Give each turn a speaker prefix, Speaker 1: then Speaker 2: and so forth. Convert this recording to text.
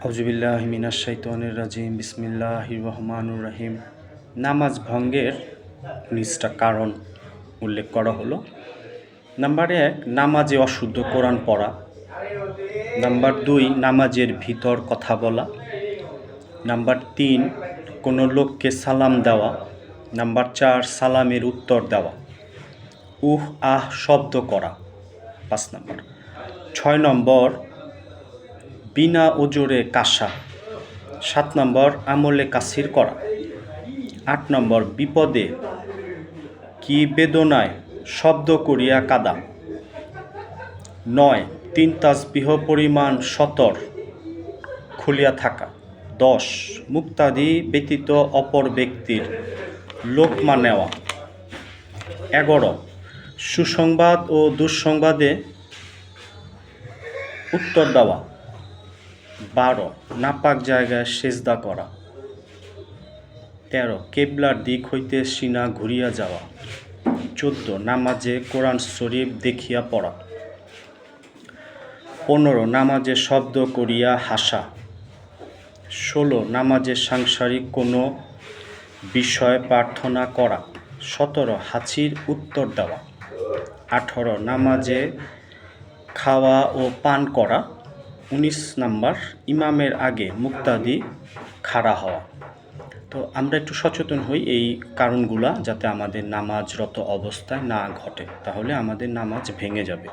Speaker 1: আউযুবিল্লাহি মিনাশ শাইতানির রাজিম বিসমিল্লাহির রহমানির রহিম। নামাজ ভঙ্গের 19টা কারণ উল্লেখ করা হলো। নাম্বার 1, নামাজে অশুদ্ধ কোরআন পড়া। নাম্বার 2, নামাজের ভিতর কথা বলা। নাম্বার 3, কোনো লোককে সালাম দেওয়া। নাম্বার 4, সালামের উত্তর দেওয়া। উহ আহ শব্দ করা 5 নম্বর। 6 নম্বর, বিনা ওজরে কাশা। 7 নম্বর, আমলে কাসির করা। 8 নম্বর, বিপদে কি বেদনায় শব্দ করিয়া কাদা। 9, 3 তাসবিহ পরিমাণ সতর খুলিয়া থাকা। 10, মুক্তাদি ব্যতীত অপর ব্যক্তির লোকমা নেওয়া। 11, সুসংবাদ ও দুঃসংবাদে উত্তর দেওয়া। 12, নাপাক জায়গায় সেজদা করা। 13, কেবলার দিক হইতে সিনা ঘুরিয়া যাওয়া। 14, নামাজে কোরআন শরীফ দেখিয়া পড়া। 15, নামাজে শব্দ করিয়া হাসা। 16, নামাজে সাংসারিক কোনো বিষয় প্রার্থনা করা। 17, হাঁচির উত্তর দেওয়া। 18, নামাজে খাওয়া ও পান করা। 19 নাম্বার, ইমামের আগে মুক্তাদি খাড়া হওয়া। তো আমরা একটু সচেতন হই এই কারণগুলা, যাতে আমাদের নামাজরত অবস্থায় না ঘটে, তাহলে আমাদের নামাজ ভেঙে যাবে।